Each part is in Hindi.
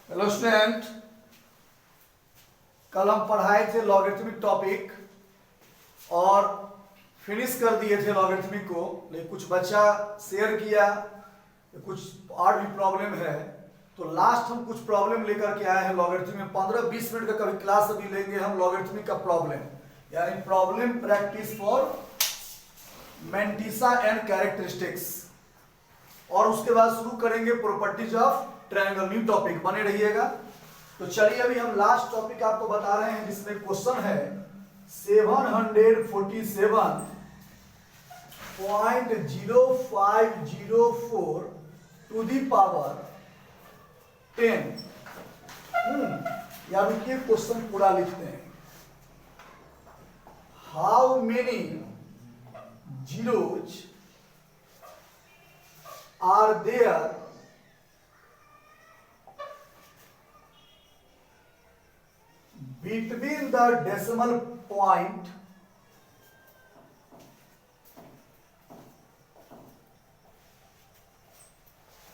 हेलो स्टूडेंट, कल हम पढ़ाए थे लॉगरिथमिक टॉपिक और फिनिश कर दिए थे लॉगरिथमिक को, लेकिन कुछ बच्चा शेयर किया, कुछ और भी प्रॉब्लम है। तो लास्ट हम कुछ प्रॉब्लम लेकर के आए हैं लॉगरिथमिक में। 15-20 मिनट का कभी क्लास अभी लेंगे हम लॉगरिथमिक का प्रॉब्लम, यानी problem practice for mantissa and characteristics, और उसके बाद शुरू करेंगे properties of triangle. New topic, बने रहिएगा। तो चलिए अभी हम लास्ट टॉपिक आपको बता रहे हैं, जिसमें क्वेश्चन है 747.0504 टू दी पावर 10। या रुकिए, क्वेश्चन पूरा लिखते हैं। How many zeros are there between the decimal point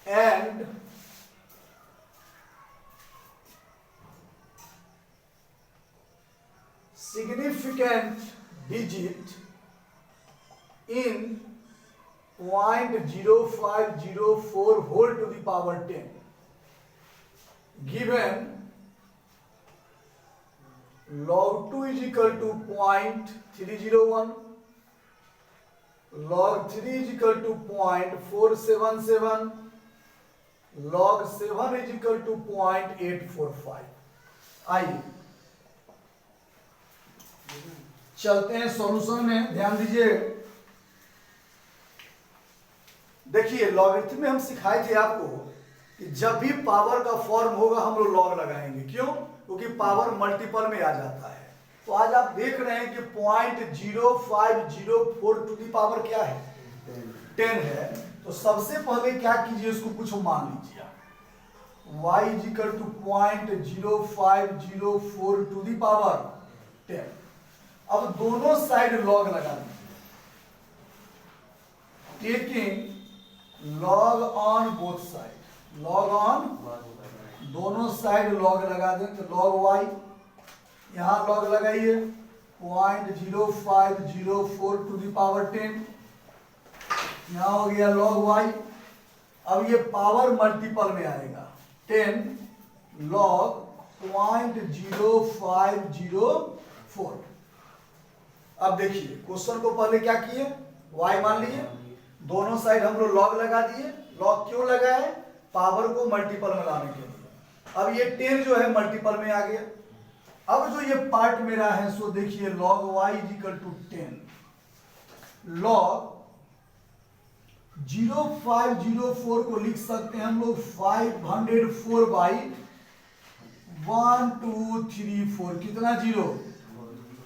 and significant digit in 0.0504 whole to the power 10, given log 2 is equal to 0.301, log 3 is equal to 0.477, log 7 is equal to 0.845। आइए चलते हैं सॉल्यूशन में, ध्यान दीजिए। देखिए, लॉगरिथम में हम सिखाए थे आपको कि जब भी पावर का फॉर्म होगा हम लोग लॉग लगाएंगे। क्यों? क्योंकि पावर मल्टीपल में आ जाता है। तो आज आप देख रहे हैं कि 0.0504 टू दी पावर क्या है, 10 है। तो सबसे पहले क्या कीजिए, इसको कुछ मान लीजिए, y is equal to 0.0504 to the power 10। अब दोनों साइड लॉग लगा दीजिए, taking log on both side, log on दोनों साइड लॉग लगा दें। तो लॉग y, यहां लॉग लगाइए 0.0504 टू दी पावर 10, यहां हो गया लॉग y। अब ये पावर मल्टीपल में आएगा, 10 लॉग 0.0504। अब देखिए, क्वेश्चन को पहले क्या किए, y मान लिए, दोनों साइड हम लोग लॉग लगा दिए। लॉग क्यों लगाए? पावर को मल्टीपल में लाने के लिए। अब ये 10 जो है मल्टीपल में आ गया। अब जो ये पार्ट मेरा है, सो देखिए log y is equal to 10 log 0504 को लिख सकते हैं हम लोग 504/1234। कितना जीरो?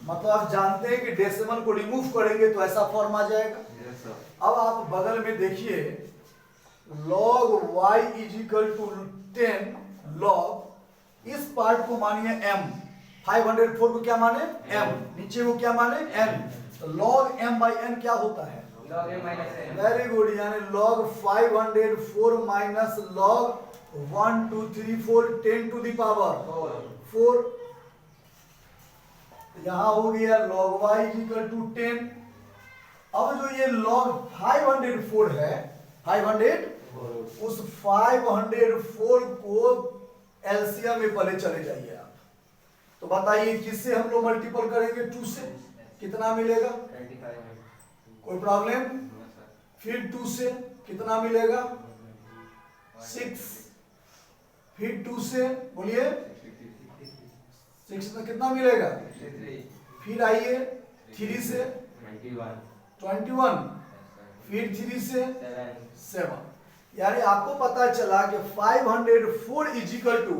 मतलब आप जानते हैं कि डेसिमल को रिमूव करेंगे तो ऐसा फॉर्म आ जाएगा। अब आप बगल में देखिए, log y is equal to 10 log, इस पार्ट को मानिए m, 504 को क्या माने m, नीचे को क्या माने n। तो log m बाई n क्या होता है? वेरी गुड, यानी log 504 minus log 1234 10 to the power 4। यहां हो गया log y is equal to 10। अब जो ये log 504 है, 500, उस 504 को एलसीएम में पहले चले जाइए आप। तो बताइए किससे हम लोग मल्टीपल करेंगे? 2 से। कितना मिलेगा? 25। कोई प्रॉब्लम? फिर 2 से कितना मिलेगा? 6। फिर 2 से बोलिए 6 में कितना मिलेगा? फिर आइए 3 से 21, फिर 3 से 7। यानी आपको पता चला कि 504 is equal to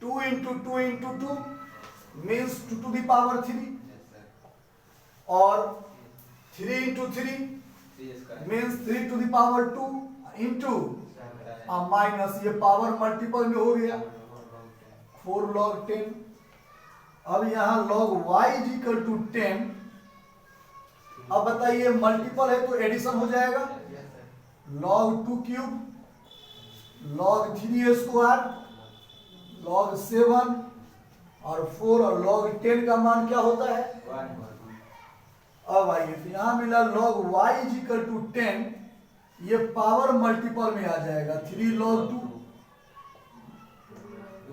2 into 2 into 2 means 2 to the power 3, और 3 into 3 means 3 to the power 2 into minus, ये पावर मल्टीपल में हो गया 4 log 10। अब यहां log y is equal to 10। अब बताइए मल्टीपल है तो एडिशन हो जाएगा, log 2 cube log 3 square log 7 और 4 और log 10 का मान क्या होता है? 1। अब आइए तो यहां मिला log y is equal to 10, ये पावर मल्टीपल में आ जाएगा 3 log 2,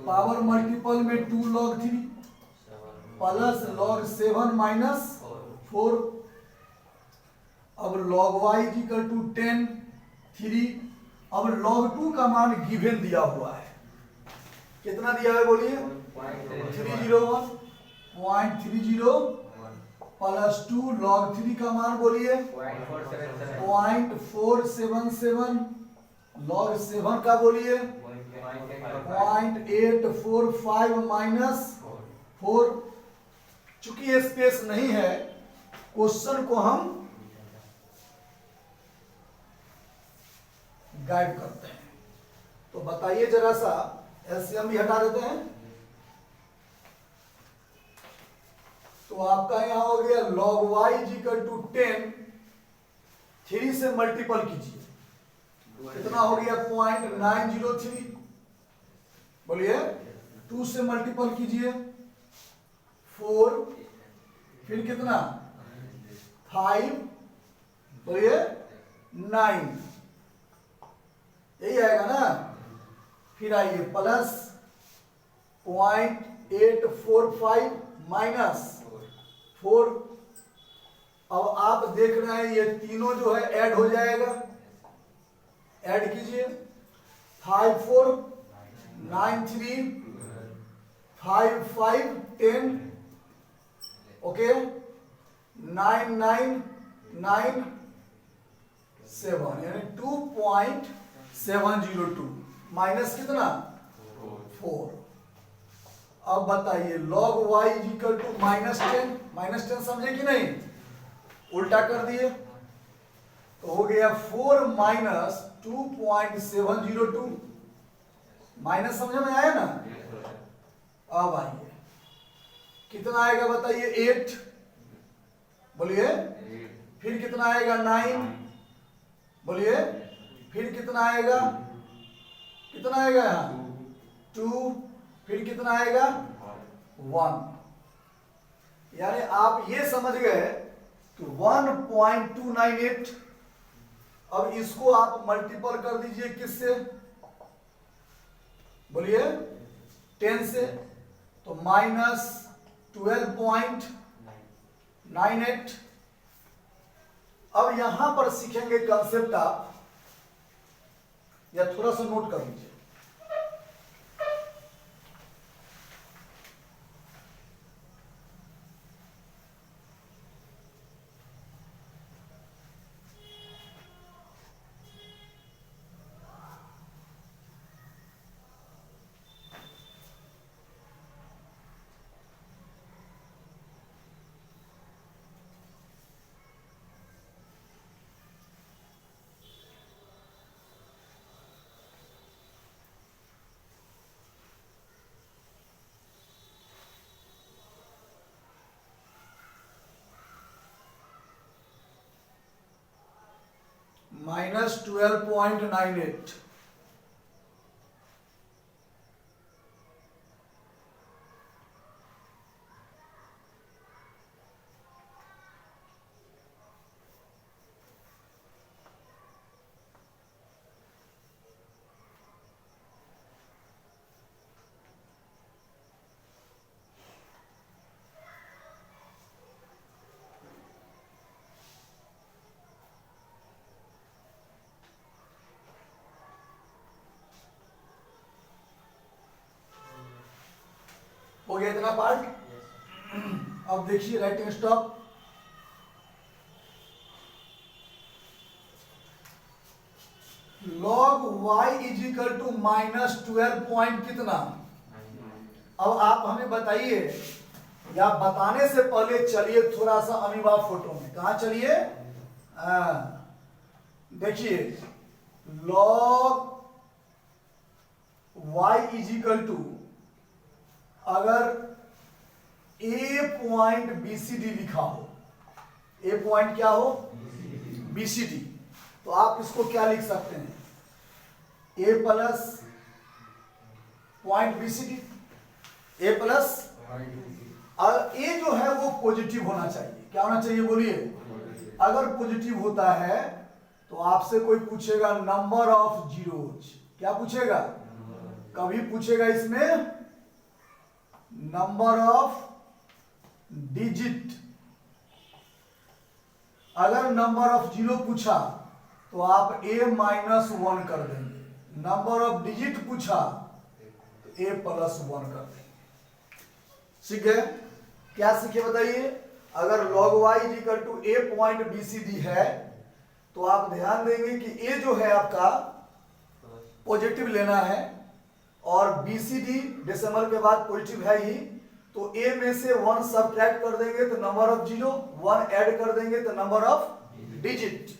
पावर मल्टीपल में 2 log 3 प्लस log 7 माइनस 4। अब log y is equal to 10 3। अब log 2 का मान गिवन दिया हुआ है, कितना दिया है बोलिए? 301 0.30 प्लस 2 log 3 का मान बोलिए 0.477 log 7 का बोलिए 0.845 माइनस 4। चूंकि ये स्पेस नहीं है, क्वेश्चन को हम गाइड करते हैं। तो बताइए जरा सा, एलसीएम भी हटा देते हैं। तो आपका यहां हो गया log y is equal to 10, 3 से मल्टीपल कीजिए, कितना हो गया? 0.903। बोलिए 2 से मल्टीपल कीजिए 4, फिर कितना? 5, बोलिए 9, यही आएगा ना। फिर आइए प्लस 0.845 माइनस 4। अब आप देख रहे हैं ये तीनों जो है ऐड हो जाएगा, ऐड कीजिए 5493 55 10 ओके 9997 यानी 2.702 माइनस कितना? 4। अब बताइए log y is equal to -10, -10 समझे कि नहीं? उल्टा कर दिए तो हो गया 4 माइनस 2.702, माइनस समझ में आया ना? अब आइए कितना आएगा बताइए? 8, बोलिए। फिर कितना आएगा? 9, बोलिए। फिर कितना आएगा? कितना आएगा यहाँ? 2, फिर कितना आएगा? 1। यानी आप ये समझ गए कि 1.298। अब इसको आप मल्टीपल कर दीजिए किससे? बोलिए 10 से, तो -12.98। अब यहां पर सीखेंगे कंसेप्ट आप, या थोड़ा सा नोट कर लीजिए। -12.98। हो गया इतना पार्ट। अब देखिए writing stop. log y is equal to -12 point कितना? अब आप हमें बताइए, या बताने से पहले चलिए थोड़ा सा अमीबा फोटो में, कहा चलिए? देखिए log y is equal to, अगर ए पॉइंट बीसीडी लिखा हो, ए पॉइंट क्या हो? बीसीडी, तो आप इसको क्या लिख सकते हैं? A plus point BCD, A plus, और A जो है वो पॉजिटिव होना चाहिए। क्या होना चाहिए बोलिए? अगर पॉजिटिव होता है तो आपसे कोई पूछेगा नंबर ऑफ जीरोज, क्या पूछेगा? कभी पूछेगा इसमें नंबर ऑफ डिजिट। अगर नंबर ऑफ जीरो पूछा तो आप A-1 कर देंगे, नंबर ऑफ डिजिट पूछा तो A+1 कर देंगे। ठीक है? क्या सीखे बताइए? अगर log y equal to A point BCD है तो आप ध्यान देंगे कि A जो है आपका पॉजिटिव लेना है और BCD डेसिमल के बाद पॉजिटिव है ही, तो A में से 1 सब्ट्रैक्ट कर देंगे तो नंबर ऑफ जीरो, 1 ऐड कर देंगे तो नंबर ऑफ डिजिट।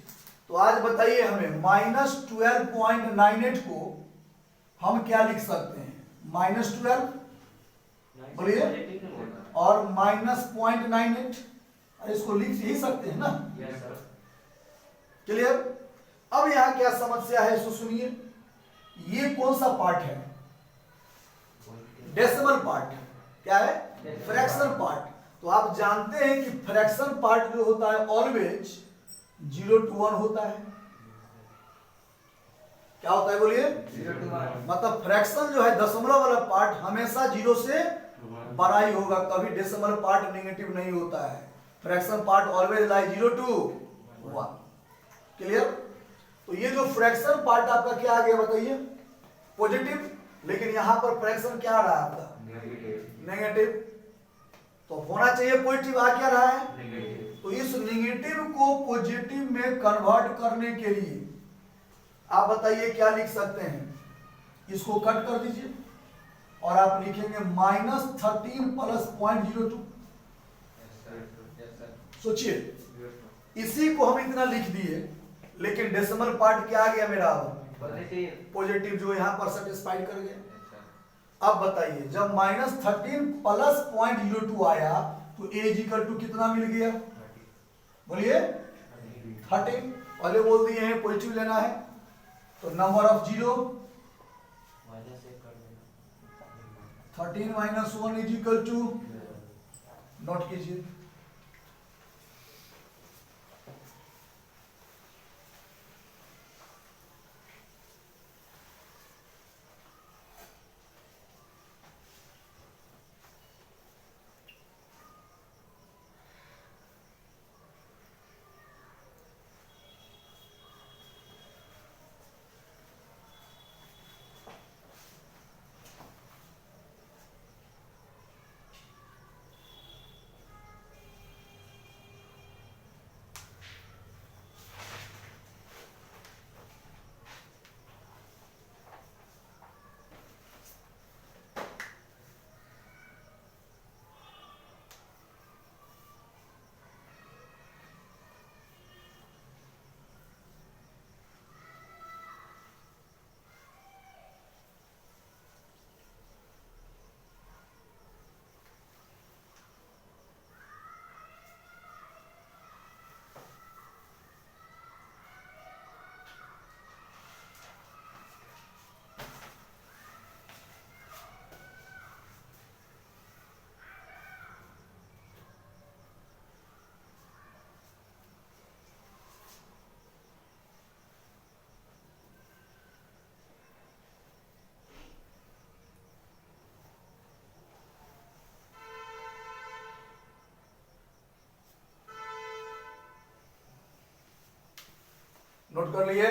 तो आज बताइए हमें -12.98 को हम क्या लिख सकते हैं? -12 बोलिए और -0.98, अरे इसको लिख ही सकते हैं ना? क्लियर? अब यहां क्या समस्या है इसको सुनिए। ये कौन सा पार्ट है? Decimal part. क्या है? Fraction part. तो आप जानते हैं कि फ्रैक्शन पार्ट जो होता है ऑलवेज 0 to 1 होता है। क्या होता है बोलिए? 0 to 1। मतलब फ्रैक्शन जो है दशमलव वाला पार्ट हमेशा 0 से बड़ा ही होगा, कभी डेसिमल पार्ट नेगेटिव नहीं होता है। Fraction part always lie 0 to 1। Clear? तो ये जो फ्रैक्शन पार्ट आपका क्या आ गया बताइए? पॉजिटिव, लेकिन यहां पर फ्रैक्शन क्या आ रहा है आपका? नेगेटिव। तो होना चाहिए पॉजिटिव, आ क्या रहा है? नेगेटिव। तो इस नेगेटिव को पॉजिटिव में कन्वर्ट करने के लिए आप बताइए क्या लिख सकते हैं? इसको कट कर दीजिए और आप लिखेंगे -13 + 0.02। सोचिए, इसी को हम इतना लिख दिए, लेकिन डेसिमल पार्ट क्या आ गया मेरा? पॉजिटिव, जो यहां पर सेटिस्फाइड कर गया। अब बताइए जब -13 + 0.02 आया तो A इक्वल टू कितना मिल गया? बोलिए 13। पहले बोल दिए हैं पॉजिटिव लेना है तो number of zero 13 - 1 equal to, note कीजिए, नोट कर लिए?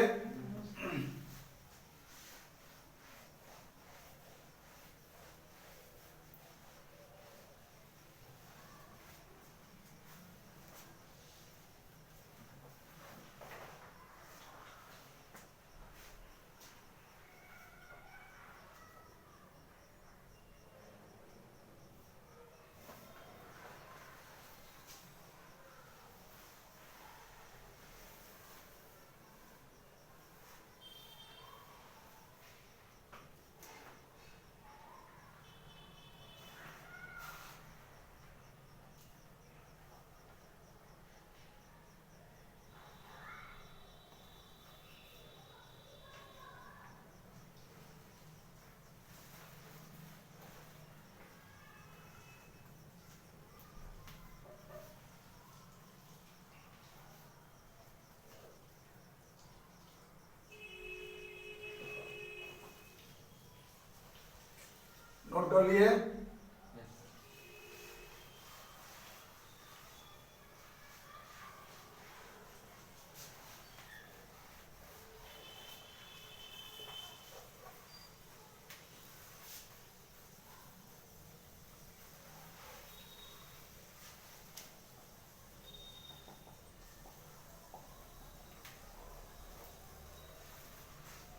नोट कर लिए?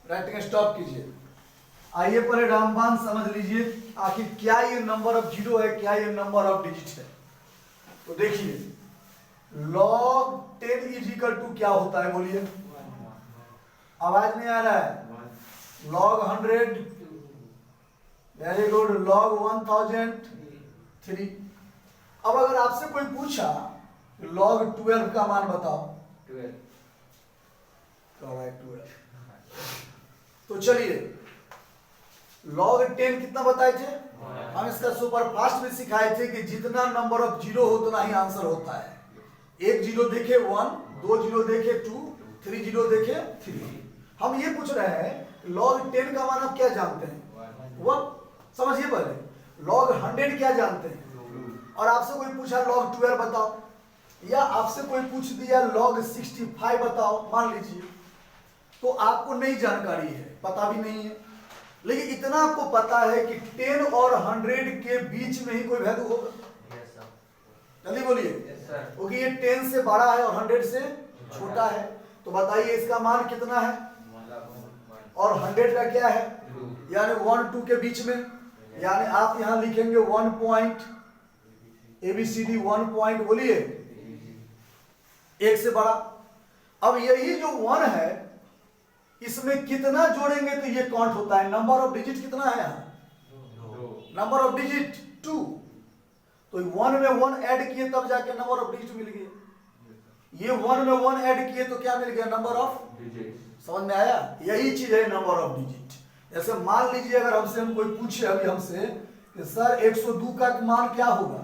राइटिंग स्टॉप कीजिए। आइए पहले रामबाण समझ लीजिए आखिर क्या ये नंबर ऑफ जीरो है, क्या ये नंबर ऑफ डिजिट है। तो देखिए log 10 इज इक्वल टू क्या होता है, बोलिए। आवाज नहीं आ रहा है? log 100, very good, log 1003। अब अगर आपसे कोई पूछा log 12 का मान बताओ, 12, तो चलिए log 10 कितना बताए थे? हम इसका सुपर फास्ट में सिखाए थे कि जितना नंबर ऑफ जीरो हो उतना ही आंसर होता है। एक जीरो देखे 1, 2 जीरो देखे 2, 3 जीरो देखे 3। हम ये पूछ रहे हैं log 10 का मान आप क्या जानते हैं? 1। समझिए पहले log 100 क्या जानते हैं? और आपसे कोई पूछा log 12 बताओ, या आपसे कोई पूछ दिया log 65 बताओ, मान लीजिए, तो आपको नई जानकारी है, पता भी नहीं है, लेकिन इतना आपको पता है कि 10 और 100 के बीच में ही कोई वैल्यू होगा। जल्दी बोलिए, क्योंकि ये 10 से बड़ा है और 100 से छोटा है। तो बताइए इसका मान कितना है? और 100 का क्या है? यानी 1 2 के बीच में, यानी आप यहां लिखेंगे 1 पॉइंट, ABCD 1 पॉइंट, बोलिए, 1 से बड़ा। अब यही जो 1 है इसमें कितना जोड़ेंगे तो ये काउंट होता है। नंबर ऑफ डिजिट कितना है यहाँ? Number of digit 2। तो 1 में 1 ऐड किए तब जाके नंबर ऑफ डिजिट मिल गया। ये 1 में 1 ऐड किए तो क्या मिल गया? Number of digit. समझ में आया? यही चीज है नंबर ऑफ डिजिट। जैसे मान लीजिए अगर हमसे हम कोई पूछे अभी हमसे कि सर 102 का मान क्या होगा,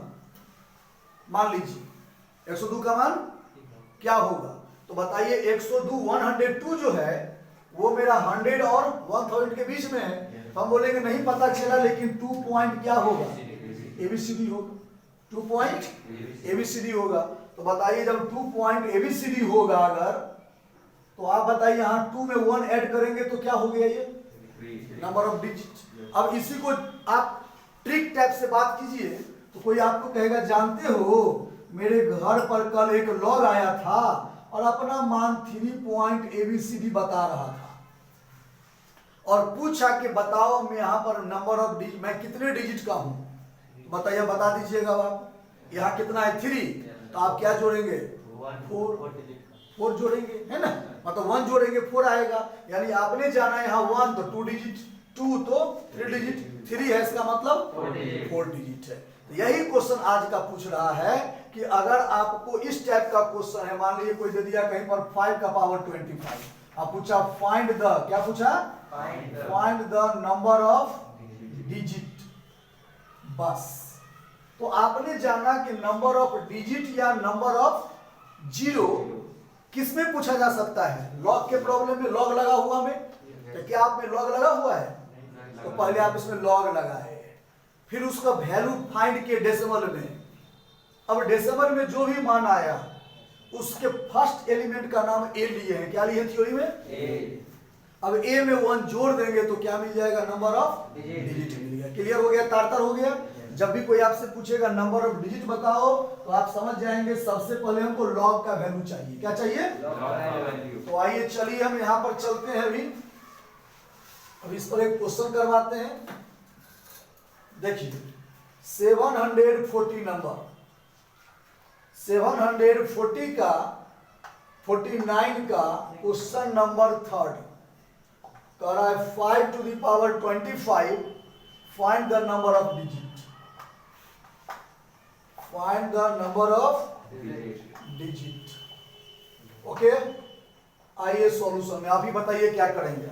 मान लीजिए 102 का मान क्या होगा, तो बताइए 102 102 जो है वो मेरा 100 और 1000 के बीच में है। तो हम बोलेंगे नहीं पता चला, लेकिन 2 पॉइंट क्या होगा? ABCD होगा। 2 पॉइंट ABCD होगा। तो बताइए जब 2 पॉइंट ABCD होगा अगर, तो आप बताइए यहाँ 2 में 1 ऐड करेंगे तो क्या हो गया? ये नंबर ऑफ डिजिट। अब इसी को आप ट्रिक टाइप से बात कीजिए तो कोई आपको कहेगा जानते हो मेरे घर पर कल एक लॉग आया था और अपना मान 3 पॉइंट ABCD बता रहा था और पूछा कि बताओ मैं यहाँ पर नंबर ऑफ डिजिट, मैं कितने डिजिट का हूँ, तो बताइए, बता दीजिएगा आप। यहाँ कितना है? 3। तो आप क्या जोड़ेंगे? 4 जोड़ेंगे, है ना? मतलब 1 जोड़ेंगे 4 आएगा। यानी आपने जाना है यहाँ 1 तो 2 डिजिट, 2 तो 3 डिजिट, 3 है इसका मतलब 4 डिजिट है। तो यही क्वेश्चन आज का पूछ रहा है कि अगर आपको इस टाइप का क्वेश्चन है, मान लीजिए कोई दे दिया कहीं पर 5 का पावर 25, आप पूछा फाइंड द, क्या पूछा? Find the number of digit, बस। तो आपने जाना कि नंबर ऑफ डिजिट या नंबर ऑफ जीरो किसमें पूछा जा सकता है? लॉग के प्रॉब्लम में लॉग लगा हुआ में, तो क्या आप में लॉग लगा हुआ है? तो पहले आप इसमें लॉग लगाए, फिर उसका वैल्यू फाइंड किए डेसिमल में। अब डेसिमल में जो भी मान आया उसके फर्स्ट एलिमेंट का नाम ए लिए हैं। क्या लिए थ्योरी में? ए। अब ए में 1 जोड़ देंगे तो क्या मिल जाएगा? नंबर ऑफ डिजिट मिल गया। क्लियर हो गया? तार हो गया? जब भी कोई आपसे पूछेगा नंबर ऑफ डिजिट बताओ तो आप समझ जाएंगे सबसे पहले हमको लॉग का वैल्यू चाहिए। क्या चाहिए? तो आइए चलिए हम यहां पर चलते हैं। अभी इस पर एक क्वेश्चन करवाते हैं। देखिए 740 नंबर, 740 का 49 का क्वेश्चन नंबर 3 कह रहा है 5 to the power 25 find the number of digit. Find the number of digit. Okay, आइए सॉल्यूशन में। आप ही बताइए क्या करेंगे।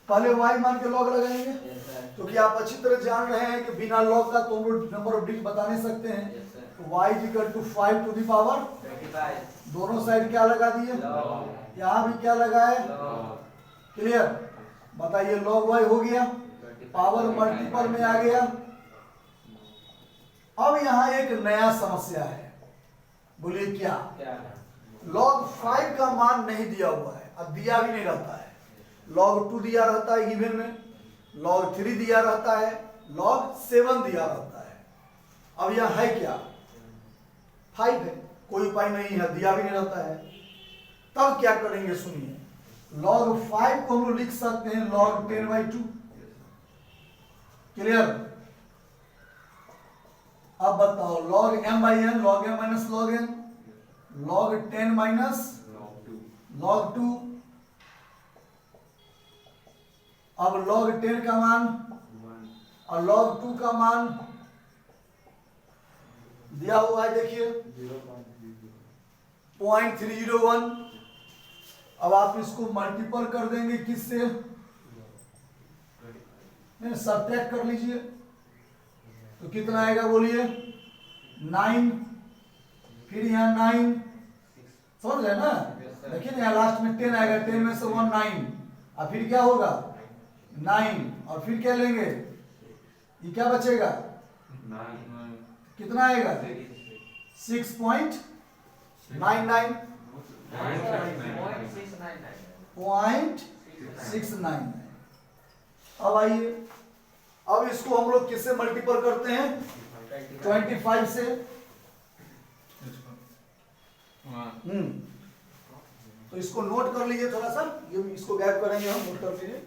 पहले y मान के लॉग लगाएंगे, क्योंकि आप अच्छी तरह जान रहे हैं कि बिना लॉग का तो नंबर ऑफ डिजिट बता नहीं सकते हैं। तो y equal to 5 to the power 25। दोनों साइड क्या लगा दिए? यहाँ भी क्या लगाए? क्लियर? बताइए लॉग y हो गया पावर मल्टीपल में आ गया। अब यहां एक नया समस्या है, बोलिए क्या? log 5 का मान नहीं दिया हुआ है, अब दिया भी नहीं रहता है। log 2 दिया रहता है गिवन में, log 3 दिया रहता है, log 7 दिया रहता है। अब यह है क्या? 5 है, कोई उपाय नहीं है, दिया भी नहीं रहता है। तब क्या करेंगे सुनिए, log 5 को हम लोग लिख सकते हैं log 10/2। क्लियर? अब बताओ log m/n, log m minus log n, log 10 minus log 2। अब log 10 का मान और log 2 का मान दिया हुआ है, देखिए 0.301। अब आप इसको मल्टीपल कर देंगे किससे? सब्ट्रैक्ट कर लीजिए तो कितना आएगा बोलिए? 9। फिर यहाँ 9, समझ गए ना? देखिए यहाँ लास्ट में 10 आएगा, 10 में से 1 9, और फिर क्या होगा? 9, और फिर क्या लेंगे? ये क्या बचेगा? कितना आएगा? 6.99 0.699। अब आइए, अब इसको हम लोग किससे मल्टीपल करते हैं? 25 से। तो इसको नोट कर लीजिए थोड़ा सा, ये इसको गैप करेंगे हम, नोट कर लीजिए।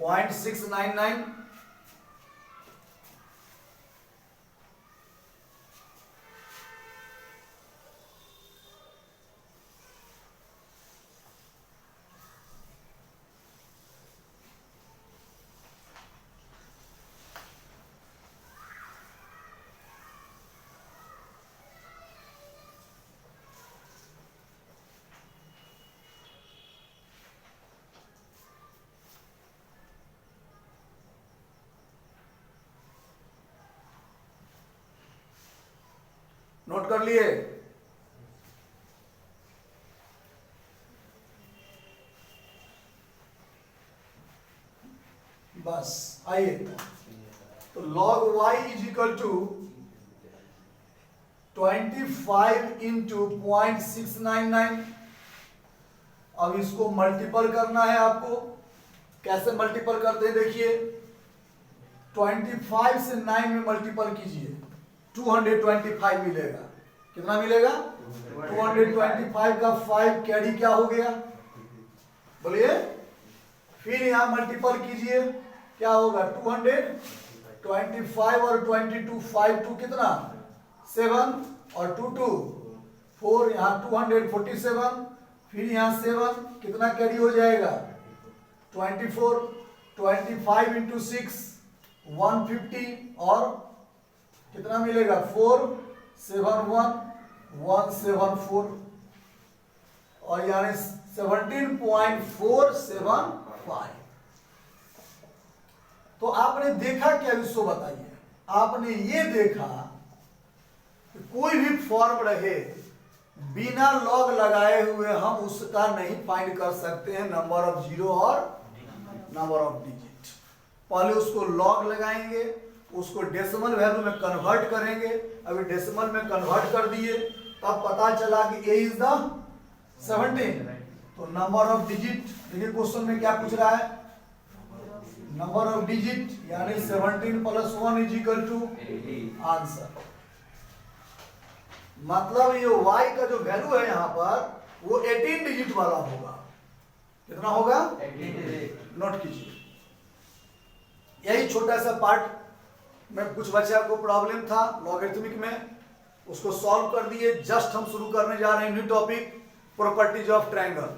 .699 नोट कर लिए? बस आइए, तो log y is equal to 25 into 0.699। अब इसको मल्टीपल करना है आपको। कैसे मल्टीपल करते हैं देखिए, 25 से 9 में मल्टीपल कीजिए, 225 मिलेगा। कितना मिलेगा? 225 का 5 कैरी क्या हो गया बोलिए? फिर यहां मल्टीपल कीजिए, क्या होगा? 225 और 22, 5 2 कितना? 7 और 2 2 4, यहाँ 247। फिर यहाँ 7 कितना कैरी हो जाएगा? 24। 25 इंटू 6 150, और कितना मिलेगा? 4 7 1 174, और यानी 17.475। तो आपने देखा क्या? इसको बताइए। आपने ये देखा कि कोई भी फॉर्म रहे, बिना लॉग लगाए हुए हम उसका नहीं फाइंड कर सकते हैं नंबर ऑफ जीरो और नंबर ऑफ डिजिट। पहले उसको लॉग लगाएंगे, उसको डेसिमल वैल्यू में कन्वर्ट करेंगे। अभी डेसिमल में कन्वर्ट कर दिए, तब पता चला कि a इज द 17। तो नंबर ऑफ डिजिट, देखिए क्वेश्चन में क्या पूछ रहा है? नंबर ऑफ डिजिट यानी 17 plus 1 is equal to answer. मतलब ये y का जो वैल्यू है यहाँ पर वो 18 डिजिट वाला होगा। कितना होगा? 18। नोट कीजिए। यही छोटा सा पार्ट में कुछ बच्चा को प्रॉब्लम था लॉगरिथमिक में, उसको सॉल्व कर दिए। जस्ट हम शुरू करने जा रहे हैं new topic, properties of triangle.